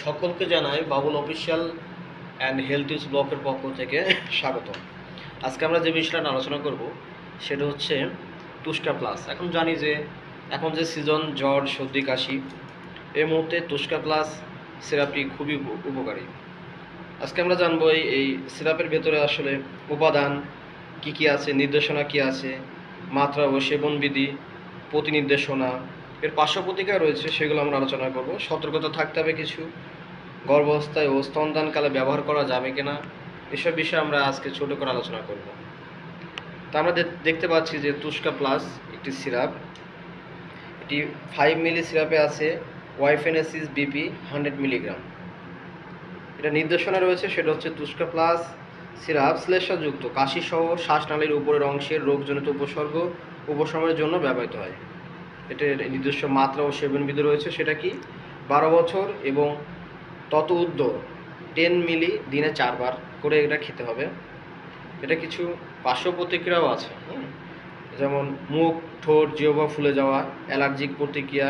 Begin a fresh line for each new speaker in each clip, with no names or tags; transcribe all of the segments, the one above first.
সকলকে জানাই Babul official and health is ব্লকের পক্ষ থেকে স্বাগত। আজকে আমরা যে বিষয়টা আলোচনা করব সেটা হচ্ছে তুস্কা প্লাস। এখন জানি যে এখন যে সিজন জ্বর সর্দি কাশি, এই মুহূর্তে তুস্কা প্লাস সিরাপটি খুবই উপকারী। আজকে আমরা জানবো এই সিরাপের ভেতরে আসলে উপাদান কি কি আছে, নির্দেশনা কি আছে, মাত্রা ও সেবন বিধি, প্রতি নির্দেশনা, এর পার্শ্ব প্রতিক্রিয়া রয়েছে, সেগুলো আমরা আলোচনা করব। সতর্কতা থাকতে হবে কিছু, গর্ভাবস্থায় ও স্তনদানকালে ব্যবহার করা যাবে কিনা, এসব বিষয়ে আমরা আজকে ছোট করে আলোচনা করব। তা আমরা দেখতে পাচ্ছি যে তুস্কা প্লাস একটি সিরাপ, এটি 5 মিলি সিরাপে আছে ওয়াইফেনেসিস বিপি 100 মিলিগ্রাম। এটা নির্দেশনা রয়েছে, সেটা হচ্ছে তুস্কা প্লাস সিরাপ শ্লেষ্মাযুক্ত কাশিসহ শ্বাসনালীর উপরের অংশের রোগজনিত উপসর্গ উপশমের জন্য ব্যবহৃত হয়। এটার নিজস্ব মাত্রা ও সেবনবিধি রয়েছে, সেটা কি 12 বছর এবং তত ঊর্ধ্ব 10 মিলি দিনে 4 বার করে এটা খেতে হবে। এটা কিছু পার্শ্ব প্রতিক্রিয়াও আছে, যেমন মুখ ঠোঁট জিহ্বা ফুলে যাওয়া, অ্যালার্জিক প্রতিক্রিয়া,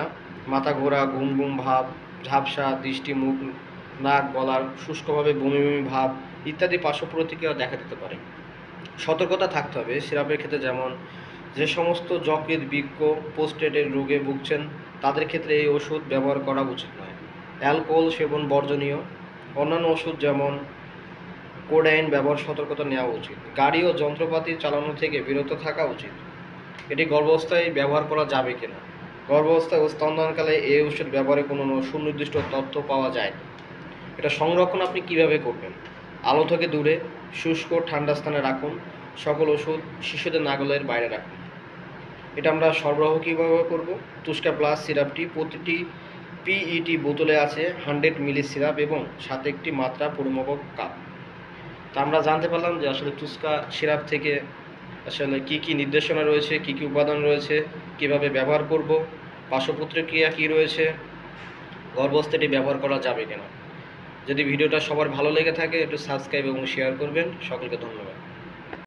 মাথা ঘোরা, ঘুম ঘুম ভাব, ঝাপসা দৃষ্টি, মুখ নাক গলার শুষ্কভাবে বমি বমি ভাব ইত্যাদি পার্শ্ব প্রতিক্রিয়া দেখা দিতে পারে। সতর্কতা থাকতে হবে সিরাপের ক্ষেত্রে, যেমন যে সমস্ত যকৃৎ বৃক্ক প্রোস্টেটের রোগে ভুগছেন তাদের ক্ষেত্রে এই ওষুধ ব্যবহার করা উচিত নয়। অ্যালকোহল সেবন বর্জনীয়। অন্যান্য ওষুধ যেমন কোডাইন ব্যবহার সতর্কতা নেওয়া উচিত। গাড়ি ও যন্ত্রপাতি চালানো থেকে বিরত থাকা উচিত। এটি গর্ভাবস্থায় ব্যবহার করা যাবে কিনা, গর্ভাবস্থায় ও স্তনদানকালে এই ওষুধ ব্যবহারে কোনো সুনির্দিষ্ট তথ্য পাওয়া যায় না। এটা সংরক্ষণ আপনি কিভাবে করবেন? আলো থেকে দূরে, শুষ্ক ঠান্ডা স্থানে রাখুন। সকল ওষুধ শিশুদের নাগালের বাইরে রাখুন। এটা আমরা সরবরাহ কীভাবে করব? তুস্কা প্লাস সিরাপটি প্রতিটি পিইটি বোতলে আছে 100 মিলি সিরাপ এবং সাথে একটি মাত্রা পরিমাপক কাপ। তা আমরা জানতে পারলাম যে আসলে তুস্কা সিরাপ থেকে আসলে কি কি নির্দেশনা রয়েছে, কি কি উপাদান রয়েছে, কিভাবে ব্যবহার করব, পার্শ্ব প্রতিক্রিয়া কী রয়েছে, গর্ভাবস্থায় এটি ব্যবহার করা যাবে কিনা। যদি ভিডিওটা সবার ভালো লেগে থাকে একটু সাবস্ক্রাইব এবং শেয়ার করবেন। সকলকে ধন্যবাদ।